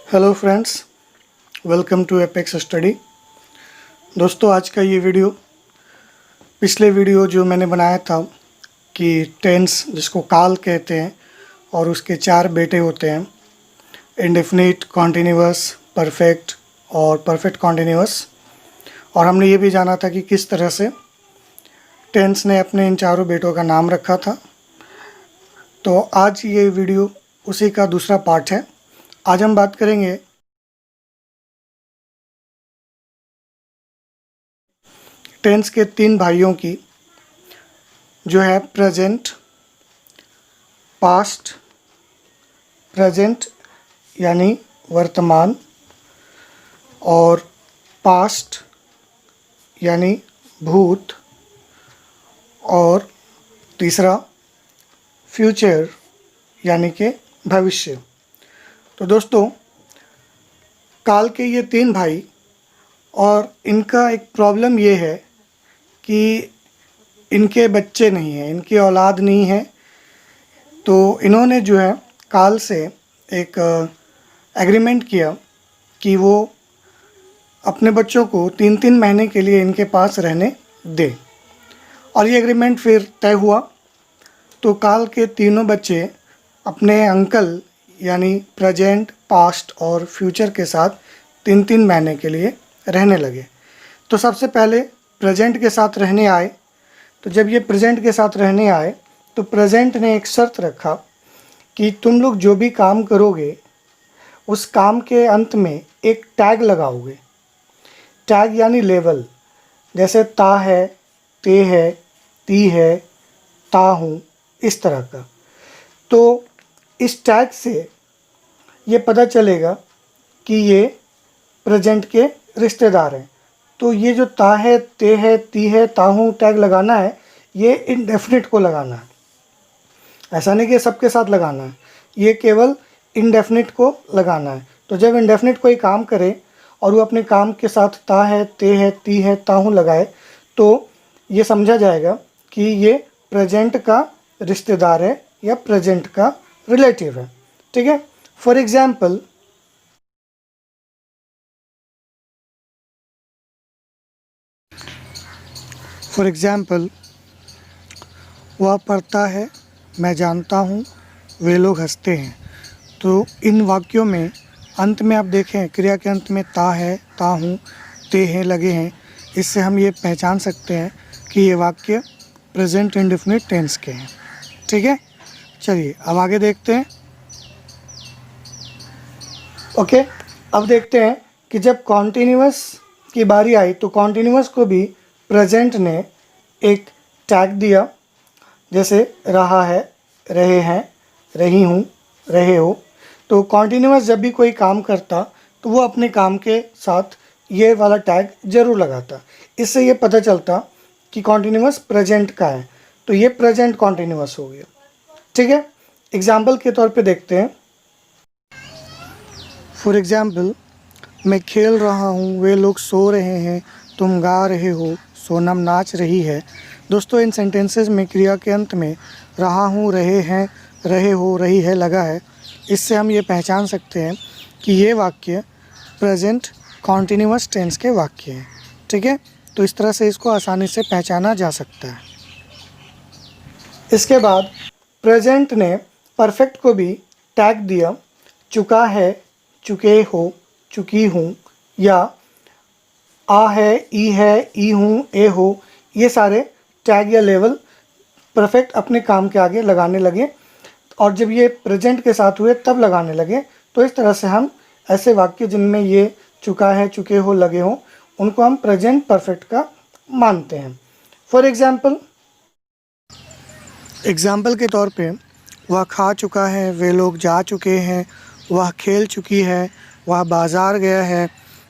Hello friends, welcome to Apex Study. दोस्तों, आज का ये वीडियो पिछले वीडियो जो मैंने बनाया था कि टेंस जिसको काल कहते हैं और उसके 4 बेटे होते हैं, इंडेफिनिट, कॉन्टिन्यूअस, परफेक्ट और परफेक्ट कॉन्टिन्यूअस। और हमने ये भी जाना था कि किस तरह से टेंस ने अपने इन चारों बेटों का नाम रखा था। तो आज ये वीडियो उसी का दूसरा पार्ट है। आज हम बात करेंगे टेंस के 3 भाइयों की, जो है प्रेजेंट, पास्ट, प्रेजेंट यानी वर्तमान, और पास्ट यानी भूत, और तीसरा फ्यूचर यानी कि भविष्य। तो दोस्तों, काल के ये 3 भाई, और इनका एक प्रॉब्लम ये है कि इनके बच्चे नहीं हैं, इनकी औलाद नहीं है। तो इन्होंने जो है काल से एक एग्रीमेंट किया कि वो अपने बच्चों को 3-3 महीने के लिए इनके पास रहने दे। और ये एग्रीमेंट फिर तय हुआ। तो काल के तीनों बच्चे अपने अंकल यानी प्रेजेंट, पास्ट और फ्यूचर के साथ 3-3 महीने के लिए रहने लगे। तो सबसे पहले प्रेजेंट के साथ रहने आए। तो जब ये प्रेजेंट के साथ रहने आए तो प्रेजेंट ने एक शर्त रखा कि तुम लोग जो भी काम करोगे उस काम के अंत में एक टैग लगाओगे। टैग यानी लेवल, जैसे ता है, ते है, ती है, ता हूँ, इस तरह का। तो इस टैग से ये पता चलेगा कि ये प्रेजेंट के रिश्तेदार हैं। तो ये जो ता है, ते है, ती है, ता हूँ टैग लगाना है, ये इंडेफिनिट को लगाना है। ऐसा नहीं कि सबके साथ लगाना है, ये केवल इंडेफिनिट को लगाना है। तो जब इंडेफिनिट कोई काम करे और वो अपने काम के साथ ता है, ते है, ती है, ता हूँ लगाए, तो ये समझा जाएगा कि ये प्रेजेंट का रिश्तेदार है या प्रेजेंट का रिलेटिव है। ठीक है। फॉर एग्जाम्पल, वह पढ़ता है, मैं जानता हूँ, वे लोग हंसते हैं। तो इन वाक्यों में अंत में आप देखें, क्रिया के अंत में ता है, ता हूँ, ते हैं लगे हैं। इससे हम ये पहचान सकते हैं कि ये वाक्य प्रेजेंट इंडेफिनिट टेंस के हैं। ठीक है। चलिए अब आगे देखते हैं। ओके, अब देखते हैं कि जब कॉन्टिन्यूअस की बारी आई तो कॉन्टिन्यूअस को भी प्रेजेंट ने एक टैग दिया, जैसे रहा है, रहे हैं, रही हूँ, रहे हो। तो कॉन्टिन्यूअस जब भी कोई काम करता तो वो अपने काम के साथ ये वाला टैग ज़रूर लगाता। इससे ये पता चलता कि कॉन्टिन्यूअस प्रेजेंट का है। तो ये प्रेजेंट कॉन्टिन्यूअस हो गया। ठीक है। एग्जाम्पल के तौर पे देखते हैं। फॉर एग्ज़ाम्पल, मैं खेल रहा हूँ, वे लोग सो रहे हैं, तुम गा रहे हो, सोनम नाच रही है। दोस्तों, इन सेंटेंसेस में क्रिया के अंत में रहा हूँ, रहे हैं, रहे हो, रही है लगा है। इससे हम ये पहचान सकते हैं कि ये वाक्य प्रेजेंट कॉन्टिन्यूअस टेंस के वाक्य हैं। ठीक है। तो इस तरह से इसको आसानी से पहचाना जा सकता है। इसके बाद प्रेजेंट ने परफेक्ट को भी टैग दिया, चुका है, चुके हो, चुकी हूँ, या आ है, ई हूँ, ए हो। ये सारे टैग या लेवल परफेक्ट अपने काम के आगे लगाने लगे, और जब ये प्रेजेंट के साथ हुए तब लगाने लगे। तो इस तरह से हम ऐसे वाक्य जिनमें ये चुका है, चुके हो लगे हों, उनको हम प्रेजेंट परफेक्ट का मानते हैं। फॉर एग्ज़ाम्पल के तौर पे, वह खा चुका है, वे लोग जा चुके हैं, वह खेल चुकी है, वह बाज़ार गया है।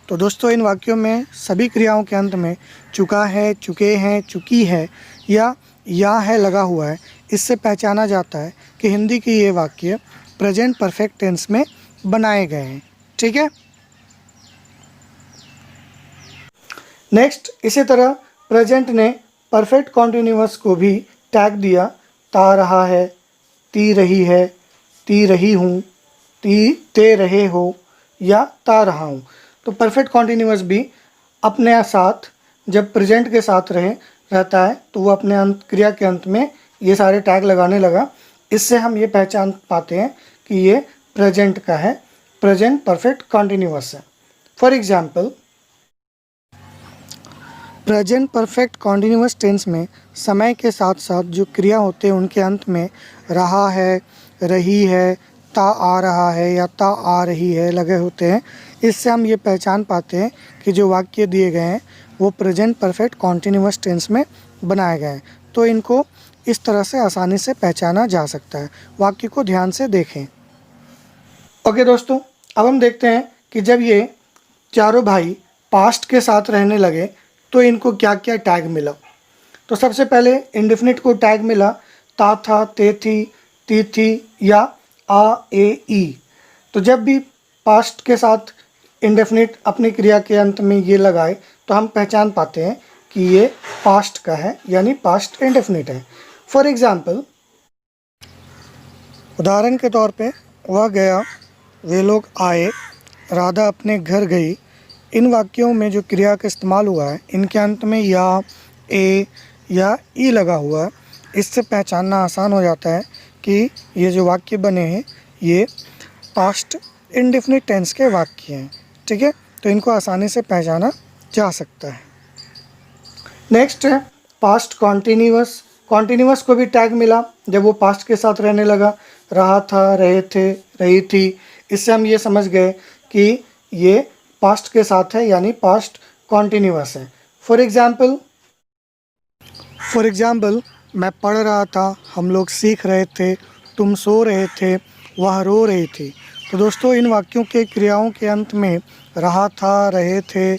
तो दोस्तों, इन वाक्यों में सभी क्रियाओं के अंत में चुका है, चुके हैं, चुकी है या है लगा हुआ है। इससे पहचाना जाता है कि हिंदी के ये वाक्य प्रेजेंट परफेक्ट टेंस में बनाए गए हैं। ठीक है। नेक्स्ट, इसी तरह प्रेजेंट ने परफेक्ट कॉन्टिन्यूअस को भी टैग दिया, ता रहा है, ती रही है, ती रही हूँ, ते रहे हो, या ता रहा हूँ। तो परफेक्ट कॉन्टिन्यूअस भी अपने साथ जब प्रेजेंट के साथ रहता है तो वो अपने अंत क्रिया के अंत में ये सारे टैग लगाने लगा। इससे हम ये पहचान पाते हैं कि ये प्रेजेंट का है, प्रेजेंट परफेक्ट कॉन्टिन्यूअस है। For example, present perfect continuous tense में समय के साथ साथ जो क्रिया होते हैं उनके अंत में रहा है, रही है, ता आ रहा है या ता आ रही है लगे होते हैं। इससे हम ये पहचान पाते हैं कि जो वाक्य दिए गए हैं वो प्रेजेंट परफेक्ट कॉन्टिन्यूअस टेंस में बनाए गए हैं। तो इनको इस तरह से आसानी से पहचाना जा सकता है। वाक्य को ध्यान से देखें। ओके दोस्तों, अब हम देखते हैं कि जब ये चारों भाई पास्ट के साथ रहने लगे तो इनको क्या क्या टैग मिला। तो सबसे पहले इंडेफिनिट को टैग मिला ता था, ते थी, ती थी या आ, ए, ई। तो जब भी पास्ट के साथ इंडेफिनिट अपनी क्रिया के अंत में ये लगाए तो हम पहचान पाते हैं कि ये पास्ट का है, यानी पास्ट इंडेफिनिट है। फॉर एग्जाम्पल, उदाहरण के तौर पे वह गया, वे लोग आए, राधा अपने घर गई। इन वाक्यों में जो क्रिया का इस्तेमाल हुआ है इनके अंत में या, ए या ई लगा हुआ है। इससे पहचानना आसान हो जाता है कि ये जो वाक्य बने हैं ये पास्ट इंडेफिनिट टेंस के वाक्य हैं। ठीक है, तो इनको आसानी से पहचाना जा सकता है। नेक्स्ट है पास्ट कॉन्टिन्यूअस। कॉन्टिन्यूअस को भी टैग मिला जब वो पास्ट के साथ रहने लगा, रहा था, रहे थे, रही थी। इससे हम ये समझ गए कि ये पास्ट के साथ है, यानी पास्ट कॉन्टिन्यूअस है। फॉर एग्जाम्पल, मैं पढ़ रहा था, हम लोग सीख रहे थे, तुम सो रहे थे, वह रो रही थी। तो दोस्तों, इन वाक्यों के क्रियाओं के अंत में रहा था, रहे थे,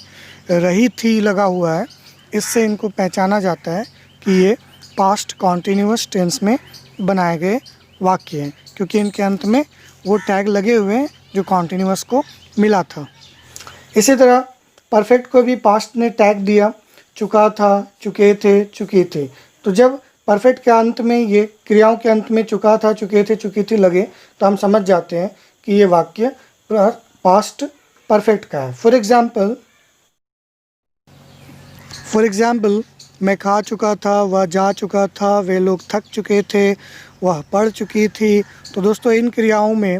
रही थी लगा हुआ है। इससे इनको पहचाना जाता है कि ये पास्ट कॉन्टिन्यूअस टेंस में बनाए गए वाक्य हैं, क्योंकि इनके अंत में वो टैग लगे हुए हैं जो कॉन्टिन्यूअस को मिला था। इसी तरह परफेक्ट को भी पास्ट ने टैग दिया, चुका था, चुके थे, चुकी थी। तो जब परफेक्ट के अंत में ये क्रियाओं के अंत में चुका था, चुके थे, चुकी थी लगे तो हम समझ जाते हैं कि ये वाक्य पास्ट परफेक्ट का है। फॉर एग्जाम्पल, मैं खा चुका था, वह जा चुका था, वे लोग थक चुके थे, वह पढ़ चुकी थी। तो दोस्तों, इन क्रियाओं में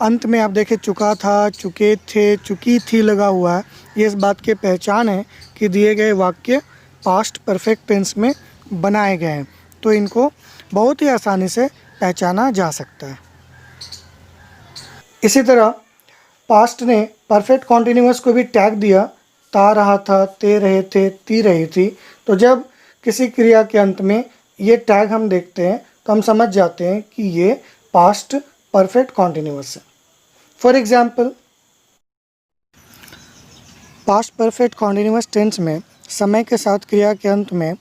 अंत में आप देखें चुका था, चुके थे, चुकी थी लगा हुआ है। ये इस बात की पहचान है कि दिए गए वाक्य पास्ट परफेक्ट टेंस में बनाए गए हैं। तो इनको बहुत ही आसानी से पहचाना जा सकता है। इसी तरह पास्ट ने परफेक्ट कॉन्टिन्यूअस को भी टैग दिया, ता रहा था, ते रहे थे, ती रही थी। तो जब किसी क्रिया के अंत में ये टैग हम देखते हैं तो हम समझ जाते हैं कि ये पास्ट परफेक्ट कॉन्टिन्यूअस है। For example, past perfect continuous tense में समय के साथ क्रिया के अंत में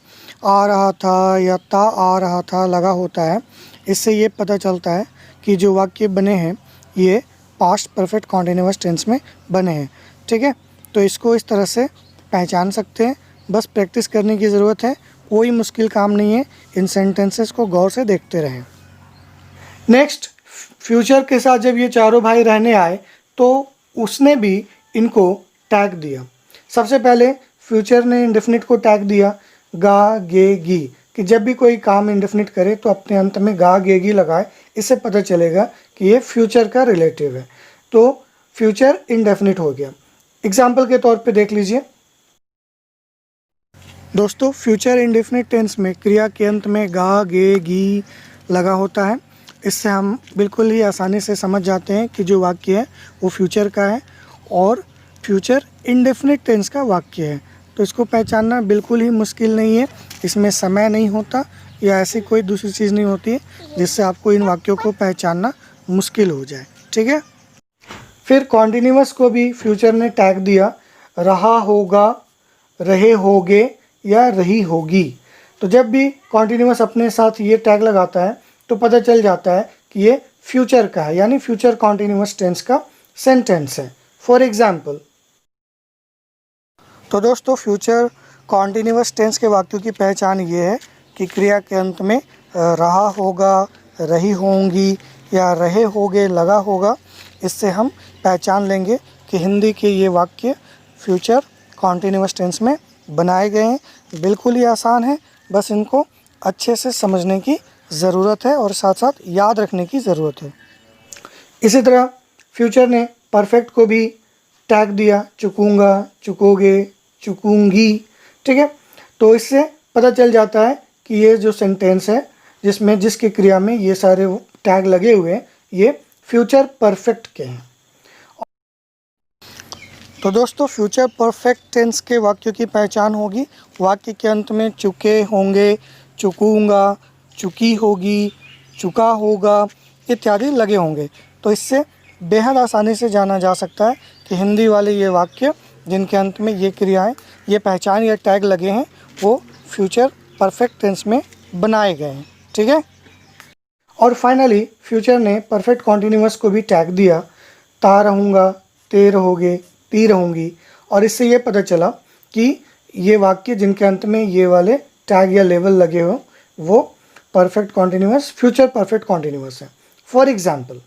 आ रहा था या ता आ रहा था लगा होता है। इससे ये पता चलता है कि जो वाक्य बने हैं ये पास्ट परफेक्ट कॉन्टिन्यूअस टेंस में बने हैं। ठीक है, तो इसको इस तरह से पहचान सकते हैं। बस प्रैक्टिस करने की ज़रूरत है, कोई मुश्किल काम नहीं है। इन सेंटेंसेस को गौर से देखते रहें। नेक्स्ट, फ्यूचर के साथ जब ये चारों भाई रहने आए तो उसने भी इनको टैग दिया। सबसे पहले फ्यूचर ने इंडेफिनिट को टैग दिया गा, गे, गी, कि जब भी कोई काम इंडेफिनिट करे तो अपने अंत में गा, गे, गी लगाए। इससे पता चलेगा कि ये फ्यूचर का रिलेटिव है। तो फ्यूचर इंडेफिनिट हो गया। एग्जाम्पल के तौर पे देख लीजिए दोस्तों, फ्यूचर इंडेफिनिट टेंस में क्रिया के अंत में गा, गे, गी लगा होता है। इससे हम बिल्कुल ही आसानी से समझ जाते हैं कि जो वाक्य है वो फ्यूचर का है और फ्यूचर इंडेफिनिट टेंस का वाक्य है। तो इसको पहचानना बिल्कुल ही मुश्किल नहीं है। इसमें समय नहीं होता या ऐसी कोई दूसरी चीज़ नहीं होती है जिससे आपको इन वाक्यों को पहचानना मुश्किल हो जाए। ठीक है, फिर कॉन्टिन्यूअस को भी फ्यूचर ने टैग दिया, रहा होगा, रहे होगे या रही होगी। तो जब भी कॉन्टिन्यूअस अपने साथ ये टैग लगाता है तो पता चल जाता है कि ये फ्यूचर का है, यानी फ्यूचर कॉन्टिन्यूअस टेंस का सेंटेंस है। फॉर एग्जाम्पल, तो दोस्तों, फ्यूचर कॉन्टिन्यूअस टेंस के वाक्यों की पहचान ये है कि क्रिया के अंत में रहा होगा, रही होंगी या रहे होगे लगा होगा। इससे हम पहचान लेंगे कि हिंदी के ये वाक्य फ्यूचर कॉन्टिन्यूअस टेंस में बनाए गए हैं। बिल्कुल ही आसान है, बस इनको अच्छे से समझने की ज़रूरत है और साथ साथ याद रखने की ज़रूरत है। इसी तरह फ्यूचर ने परफेक्ट को भी टैग दिया, चुकूंगा, चुकोगे, चुकूंगी। ठीक है, तो इससे पता चल जाता है कि ये जो सेंटेंस है जिसमें जिसकी क्रिया में ये सारे टैग लगे हुए हैं ये फ्यूचर परफेक्ट के हैं। तो दोस्तों फ्यूचर परफेक्ट टेंस के वाक्यों की पहचान होगी। वाक्य के अंत में चुके होंगे, चुकूंगा, चुकी होगी, चुका होगा इत्यादि लगे होंगे। तो इससे बेहद आसानी से जाना जा सकता है कि हिंदी वाले ये वाक्य जिनके अंत में ये क्रियाएं, ये पहचान या टैग लगे हैं वो फ्यूचर परफेक्ट टेंस में बनाए गए हैं। ठीक है, और फाइनली फ्यूचर ने परफेक्ट कॉन्टिन्यूअस को भी टैग दिया, ता रहूँगा, ते रहोगे, ती रहूँगी। और इससे ये पता चला कि ये वाक्य जिनके अंत में ये वाले टैग या लेबल लगे हो वो perfect continuous future perfect continuous है। फॉर एग्जाम्पल,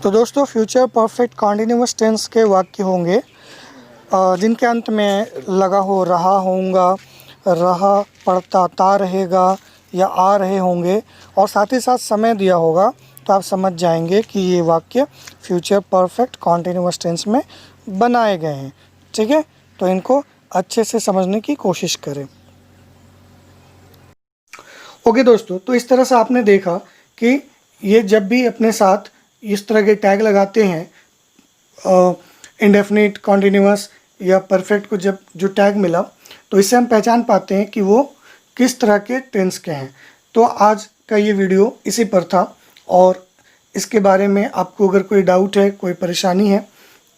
तो दोस्तों फ्यूचर परफेक्ट कॉन्टिन्यूअस टेंस के वाक्य होंगे जिनके अंत में लगा हो रहा होऊंगा, रहा, पढ़ता, ता रहेगा या आ रहे होंगे और साथ ही साथ समय दिया होगा, तो आप समझ जाएंगे कि ये वाक्य फ्यूचर परफेक्ट कॉन्टिन्यूअस टेंस में बनाए गए हैं। ठीक है, तो इनको अच्छे से समझने की कोशिश करें। ओके दोस्तों, तो इस तरह से आपने देखा कि ये जब भी अपने साथ इस तरह के टैग लगाते हैं इंडेफिनिट, कॉन्टिन्यूअस या परफेक्ट को जब जो टैग मिला तो इससे हम पहचान पाते हैं कि वो किस तरह के टेंस के हैं। तो आज का ये वीडियो इसी पर था और इसके बारे में आपको अगर कोई डाउट है, कोई परेशानी है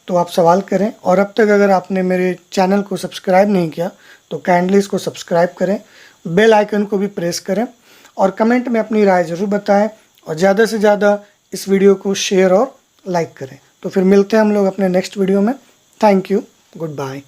तो आप सवाल करें। और अब तक अगर आपने मेरे चैनल को सब्सक्राइब नहीं किया तो काइंडली इसको सब्सक्राइब करें, बेल आइकन को भी प्रेस करें और कमेंट में अपनी राय ज़रूर बताएं और ज़्यादा से ज़्यादा इस वीडियो को शेयर और लाइक करें। तो फिर मिलते हैं हम लोग अपने नेक्स्ट वीडियो में। Thank you, good bye.